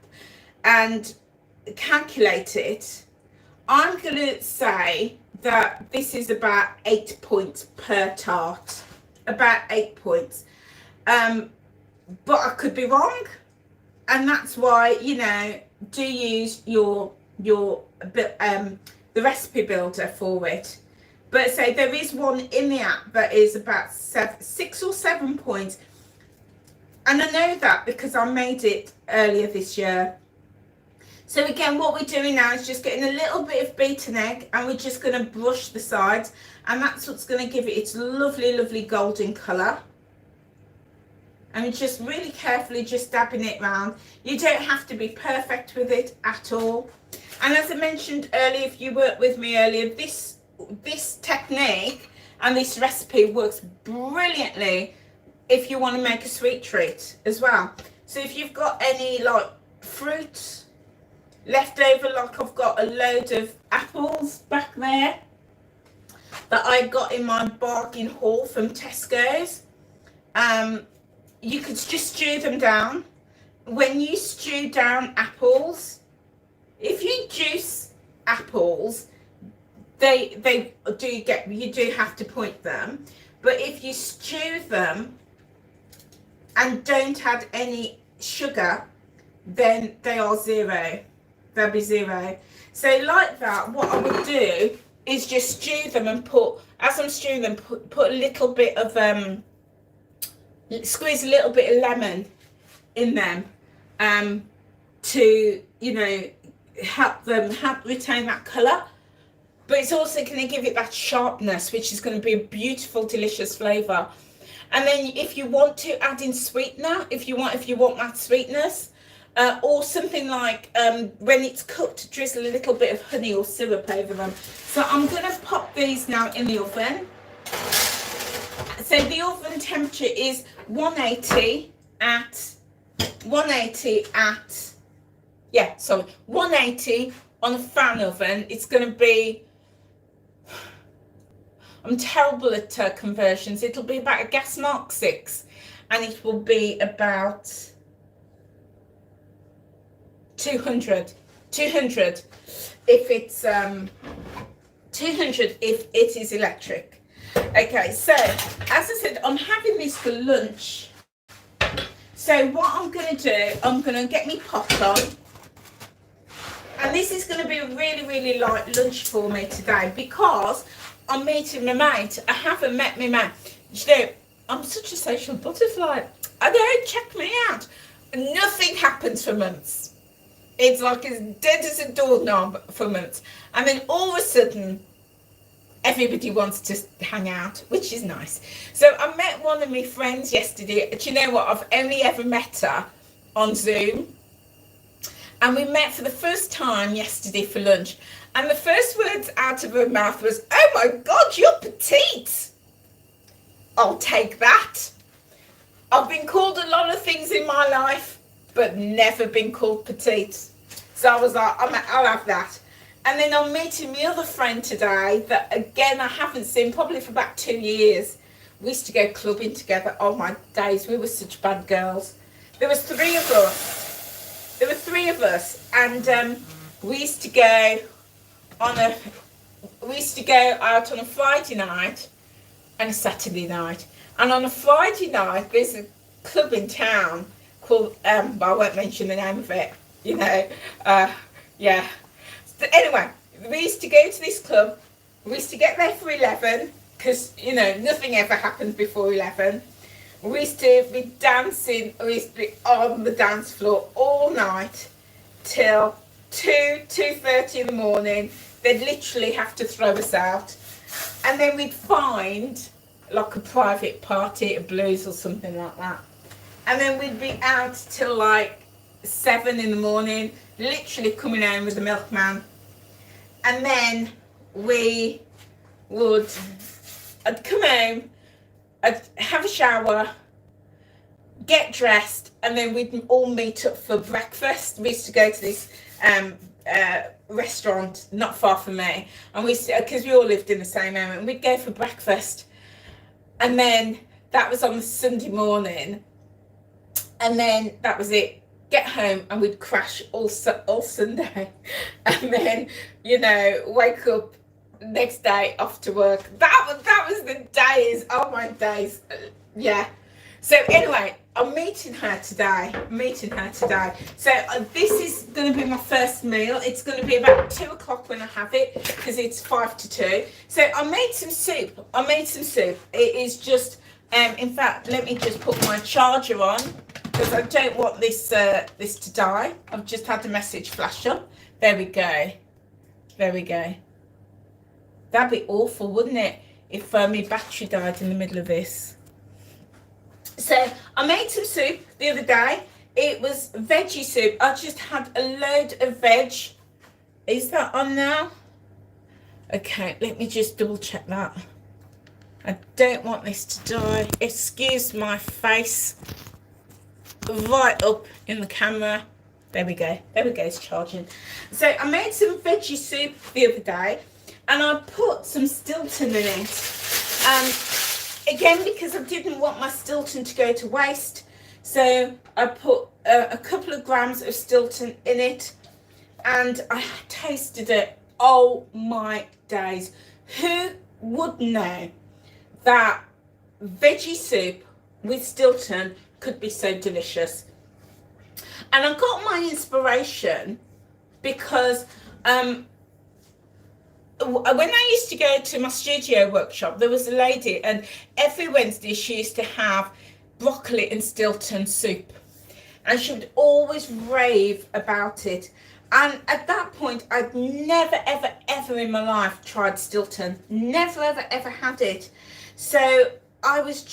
and calculate it, I'm gonna say that this is about 8 points per tart. About 8 points. But I could be wrong, and that's why, do use the recipe builder for it. But say there is one in the app that is about 6 or 7 points, and I know that because I made it earlier this year. So again, what we're doing now is just getting a little bit of beaten egg, and we're just going to brush the sides, and that's what's going to give it its lovely golden colour. And we're just really carefully just dabbing it round. You don't have to be perfect with it at all. And as I mentioned earlier, if you worked with me earlier, this technique and this recipe works brilliantly if you want to make a sweet treat as well. So if you've got any like fruit left over, like I've got a load of apples back there that I got in my bargain haul from Tesco's, you could just stew them down. When you stew down apples, if you juice apples, you do have to point them, but if you stew them and don't add any sugar, then they are 0. They'll be 0. So like that, what I would do is just stew them and as I'm stewing them, put a little bit of squeeze a little bit of lemon in them, to help retain that colour. But it's also going to give it that sharpness, which is going to be a beautiful, delicious flavour. And then if you want to add in sweetener, if you want that sweetness, or something like when it's cooked, drizzle a little bit of honey or syrup over them. So I'm going to pop these now in the oven. So the oven temperature is 180 on a fan oven. It's going to be, I'm terrible at conversions. It'll be about a gas mark 6, and it will be about 200 if it's 200 if it is electric. Okay, so as I said, I'm having this for lunch. So what I'm going to do, I'm going to get me pot on, and this is going to be a really light lunch for me today because I'm meeting my mate. I haven't met my mate. I'm such a social butterfly. I know, check me out. Nothing happens for months. It's like as dead as a doorknob for months, and then all of a sudden everybody wants to hang out, which is nice. So I met one of my friends yesterday. Do you know what? I've only ever met her on Zoom, and we met for the first time yesterday for lunch, and the first words out of her mouth was, "Oh my God, you're petite." I'll take that. I've been called a lot of things in my life, but never been called petite. So I was like, I'll have that. And then I'm meeting my other friend today that, again, I haven't seen probably for about 2 years. We used to go clubbing together. Oh, my days, we were such bad girls. There was 3 of us. There were 3 of us. And we used to go out on a Friday night and a Saturday night. And on a Friday night, there's a club in town called, but I won't mention the name of it, you know, yeah. So anyway, we used to go to this club. We used to get there for 11, because, you know, nothing ever happens before 11. We used to be dancing, we used to be on the dance floor all night till 2:30 in the morning. They'd literally have to throw us out. And then we'd find like a private party at Blues or something like that. And then we'd be out till like 7 in the morning, literally coming home with the milkman. And then I'd come home, I'd have a shower, get dressed, and then we'd all meet up for breakfast. We used to go to this restaurant not far from me, and because we all lived in the same area, and we'd go for breakfast. And then that was on the Sunday morning, and then that was it. Get home and we'd crash all Sunday, and then, you know, wake up next day off to work. That was the days. Oh my days, yeah. So anyway, I'm meeting her today. So this is going to be my first meal. It's going to be about 2 o'clock when I have it, because it's 1 to 2. So I made some soup. It is just, in fact, let me just put my charger on, because I don't want this to die. I've just had the message flash up. There we go. That'd be awful, wouldn't it, if my battery died in the middle of this. So I made some soup the other day. It was veggie soup. I just had a load of veg. Is that on now? Okay, let me just double check that. I don't want this to die. Excuse my face. Right up in the camera. There we go, it's charging. So I made some veggie soup the other day, and I put some Stilton in it. Again, because I didn't want my Stilton to go to waste, so I put a couple of grams of Stilton in it, and I tasted it. Oh my days, who would know that veggie soup with Stilton could be so delicious? And I got my inspiration because when I used to go to my studio workshop, there was a lady, and every Wednesday she used to have broccoli and Stilton soup, and she would always rave about it. And at that point, I'd never ever in my life tried Stilton, never ever had it. So I was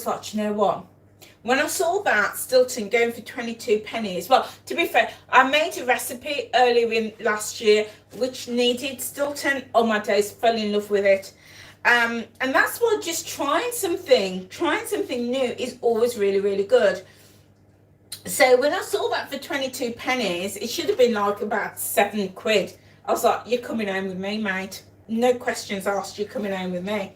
like, you know what, when I saw that Stilton going for 22 pennies, well, to be fair, I made a recipe earlier in last year which needed Stilton. Oh my days, fell in love with it. And that's why just trying something new is always really good. So when I saw that for 22 pennies, it should have been like about 7 quid. I was like, you're coming home with me, mate. No questions asked, you're coming home with me.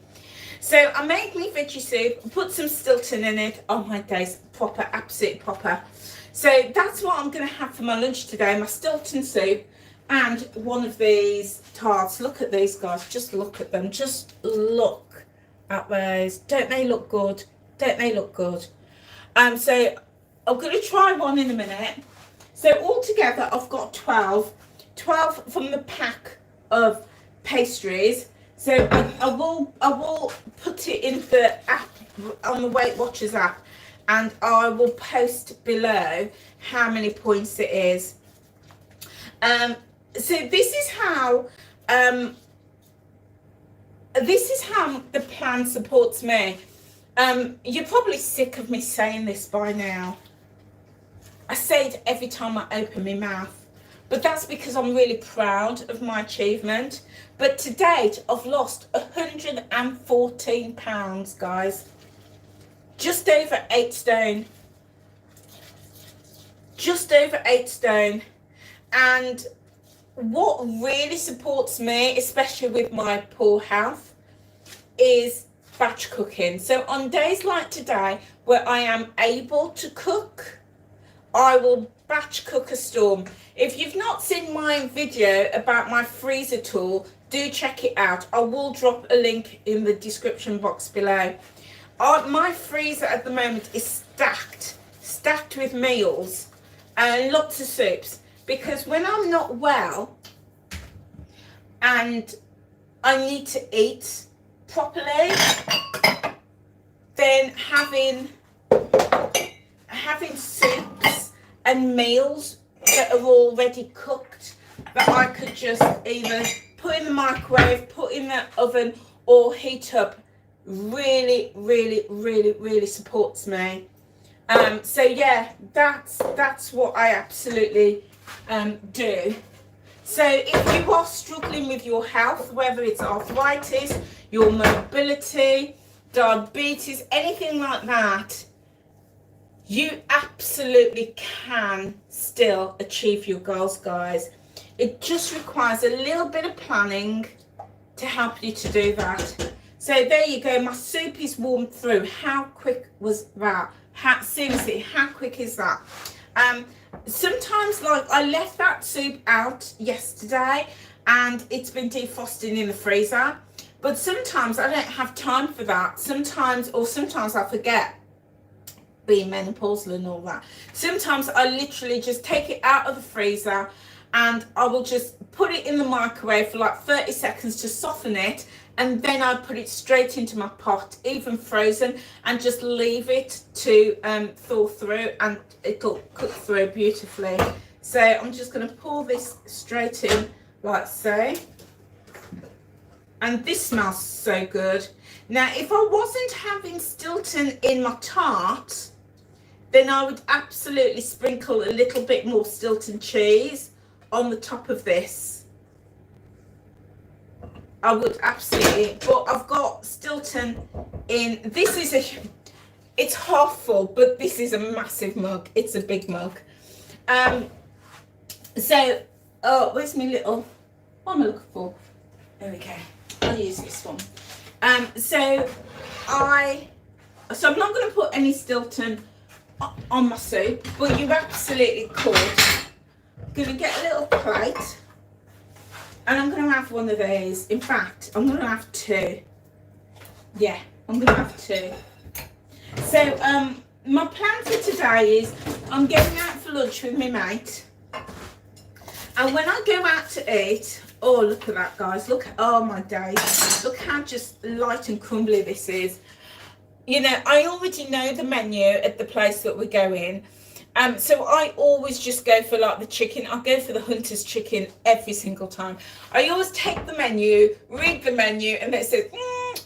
So I made me veggie soup, put some Stilton in it. Oh my days, proper, absolute proper. So that's what I'm going to have for my lunch today, my Stilton soup and one of these tarts. Look at these, guys, just look at them. Just look at those. Don't they look good? So I'm going to try one in a minute. So altogether, I've got 12 from the pack of pastries. So I will put it in the app, on the Weight Watchers app, and I will post below how many points it is. So this is how the plan supports me. You're probably sick of me saying this by now. I say it every time I open my mouth. But that's because I'm really proud of my achievement. But to date, I've lost 114 pounds, guys. just over 8 stone. Just over 8 stone. And what really supports me, especially with my poor health, is batch cooking. So on days like today, where I am able to cook, I will batch cook a storm. If you've not seen my video about my freezer tool, do check it out. I will drop a link in the description box below. My freezer at the moment is stacked with meals and lots of soups, because when I'm not well and I need to eat properly, then having soups and meals that are already cooked, that I could just either put in the microwave, put in the oven, or heat up, really supports me. So yeah, that's what I absolutely do. So if you are struggling with your health, whether it's arthritis, your mobility, diabetes, anything like that, you absolutely can still achieve your goals, guys. It just requires a little bit of planning to help you to do that. So there you go, my soup is warmed through. How quick was that? Seriously, how quick is that? Sometimes, like, I left that soup out yesterday and it's been defrosting in the freezer, but sometimes I don't have time for that. Sometimes I forget, being menopausal and all that. Sometimes I literally just take it out of the freezer and I will just put it in the microwave for like 30 seconds to soften it, and then I put it straight into my pot, even frozen, and just leave it to thaw through, and it'll cook through beautifully. So I'm just going to pour this straight in like so. And this smells so good. Now, if I wasn't having Stilton in my tart, then I would absolutely sprinkle a little bit more Stilton cheese on the top of this. I would absolutely, but I've got Stilton in. This is it's half full, but this is a massive mug. It's a big mug. So, where's my little, what am I looking for? There we go. I'll use this one. So I'm not going to put any Stilton on my soup, but you absolutely could. I'm going to get a little plate, and I'm going to have one of these. In fact, I'm going to have 2. Yeah, I'm going to have 2. So my plan for today is I'm going out for lunch with my mate, and when I go out to eat, oh, look at that, guys. Look, oh my days. Look how just light and crumbly this is. You know, I already know the menu at the place that we're going. So I always just go for like the chicken. I go for the Hunter's chicken every single time. I always take the menu, read the menu, and it says,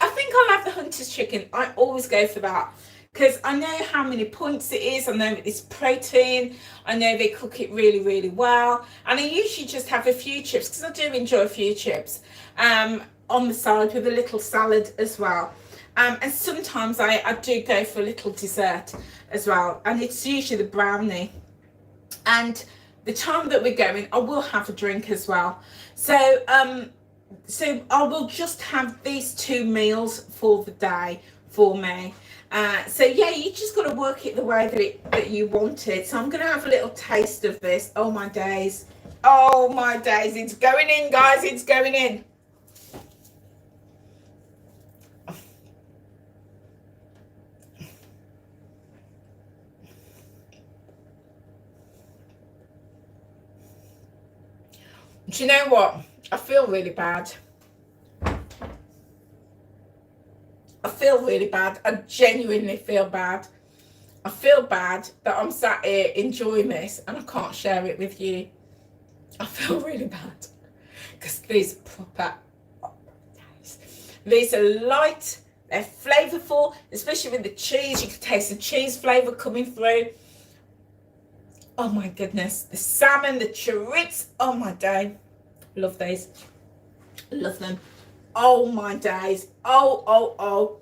I think I'll have the Hunter's chicken. I always go for that, because I know how many points it is. I know it's protein. I know they cook it really well. And I usually just have a few chips, because I do enjoy a few chips on the side with a little salad as well. And sometimes I do go for a little dessert as well, and it's usually the brownie. And the time that we're going, I will have a drink as well. So so I will just have these 2 meals for the day for me. So yeah, you just got to work it the way that you want it. So I'm going to have a little taste of this. Oh my days, it's going in, guys, it's going in. Do you know what? I feel really bad. I feel really bad. I genuinely feel bad. I feel bad that I'm sat here enjoying this and I can't share it with you. I feel really bad, because these are proper, these are light, they're flavourful, especially with the cheese. You can taste the cheese flavour coming through. Oh my goodness, the salmon, the chorizo, oh my day. Love these, love them. Oh my days, oh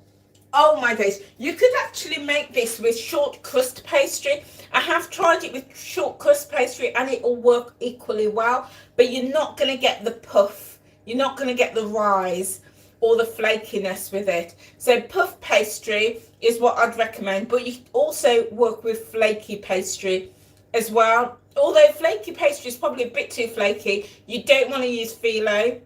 Oh my days, you could actually make this with short crust pastry. I have tried it with short crust pastry and it will work equally well, but you're not going to get the puff, you're not going to get the rise or the flakiness with it. So puff pastry is what I'd recommend, but you also work with flaky pastry as well. Although flaky pastry is probably a bit too flaky, you don't want to use phyllo.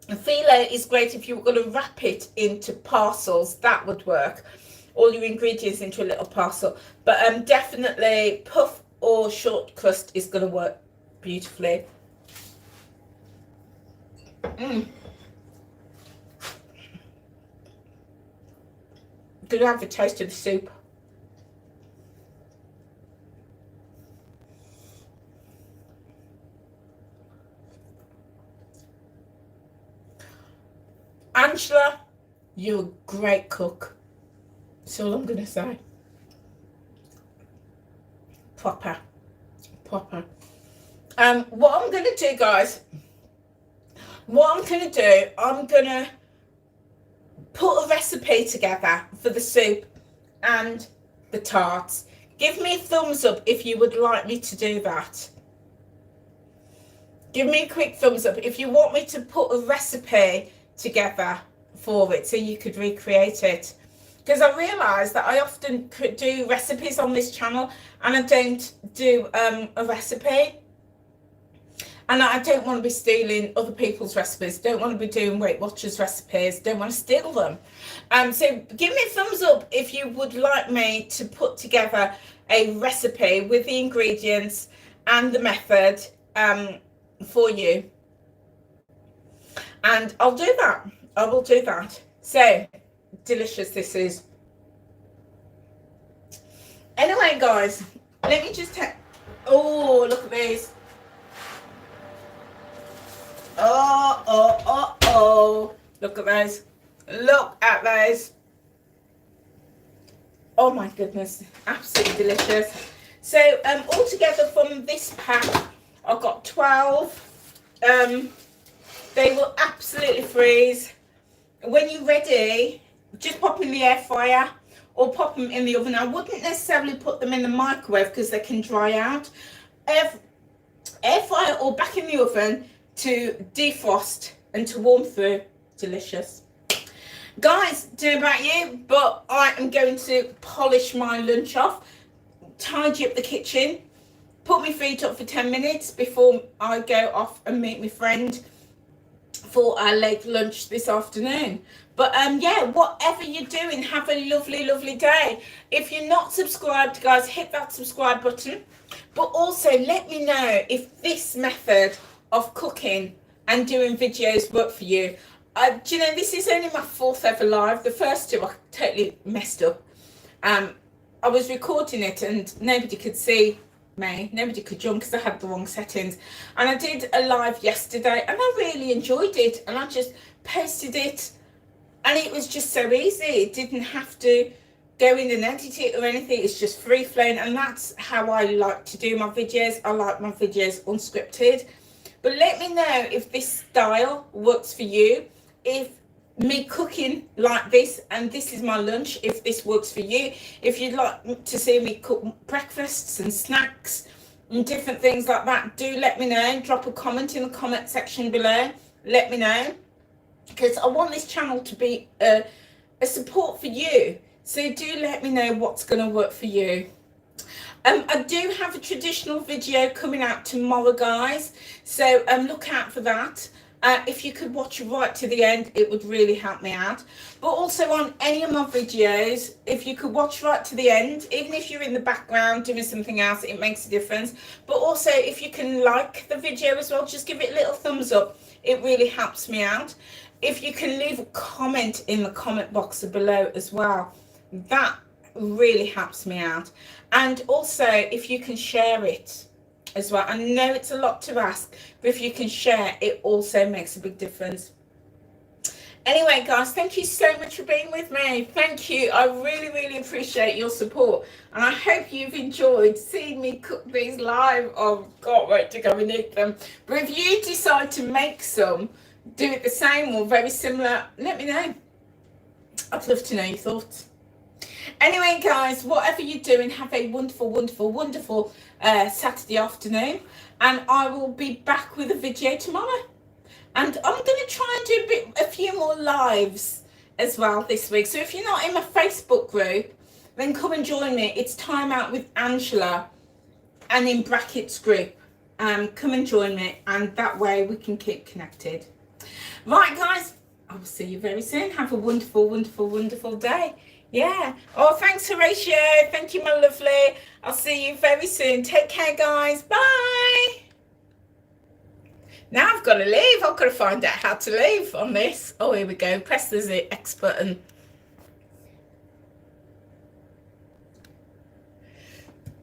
Phyllo is great if you were going to wrap it into parcels, that would work. All your ingredients into a little parcel. But definitely puff or short crust is going to work beautifully. Good to have a taste of the soup. Angela, you're a great cook. That's all I'm going to say. Proper. What I'm going to do, guys, I'm going to put a recipe together for the soup and the tarts. Give me a thumbs up if you would like me to do that. Give me a quick thumbs up if you want me to put a recipe together for it so you could recreate it, because I realize that I often could do recipes on this channel and I don't do a recipe, and I don't want to be stealing other people's recipes, don't want to be doing Weight Watchers recipes, don't want to steal them. So give me a thumbs up if you would like me to put together a recipe with the ingredients and the method for you. And I'll do that. I will do that. So delicious this is. Anyway, guys, let me just take. Oh, look at these. Oh. Look at those. Look at those. Oh my goodness. Absolutely delicious. So altogether from this pack, I've got 12. They will absolutely freeze. When you're ready, just pop in the air fryer or pop them in the oven. I wouldn't necessarily put them in the microwave because they can dry out. Air fryer or back in the oven to defrost and to warm through. Delicious. Guys, don't know about you, but I am going to polish my lunch off, tidy up the kitchen, put my feet up for 10 minutes before I go off and meet my friend for our late lunch this afternoon. But yeah, whatever you're doing, have a lovely day. If you're not subscribed, guys, hit that subscribe button. But also let me know if this method of cooking and doing videos work for you. Do you know, this is only my 4th ever live. The first 2 I totally messed up. I was recording it and nobody could see me, nobody could join because I had the wrong settings, and I did a live yesterday and I really enjoyed it, and I just posted it and it was just so easy. It didn't have to go in and edit it or anything. It's just free flowing, and that's how I like to do my videos. I like my videos unscripted. But let me know if this style works for you, if me cooking like this and this is my lunch, if this works for you. If you'd like to see me cook breakfasts and snacks and different things like that, do let me know. Drop a comment in the comment section below. Let me know, because I want this channel to be a support for you. So do let me know what's going to work for you. I do have a traditional video coming out tomorrow, guys, so look out for that. If you could watch right to the end, it would really help me out. But also on any of my videos, if you could watch right to the end, even if you're in the background doing something else, it makes a difference. But also if you can like the video as well, just give it a little thumbs up. It really helps me out. If you can leave a comment in the comment box below as well, that really helps me out. And also if you can share it as well. I know it's a lot to ask, but if you can share, it also makes a big difference. Anyway, guys, thank you so much for being with me. Thank you. I really appreciate your support, and I hope you've enjoyed seeing me cook these live. Oh, can't wait to go and eat them. But if you decide to make some, do it the same or very similar, let me know. I'd love to know your thoughts. Anyway, guys, whatever you're doing, have a wonderful, wonderful, wonderful Saturday afternoon. And I will be back with a video tomorrow. And I'm going to try and do a few more lives as well this week. So if you're not in my Facebook group, then come and join me. It's Time Out with Angela and in brackets group. Come and join me, and that way we can keep connected. Right, guys, I will see you very soon. Have a wonderful, wonderful, wonderful day. Yeah. Oh, thanks, Horatio. Thank you, my lovely. I'll see you very soon. Take care, guys. Bye. Now I've got to leave. I've got to find out how to leave on this. Oh, here we go. Press the X button.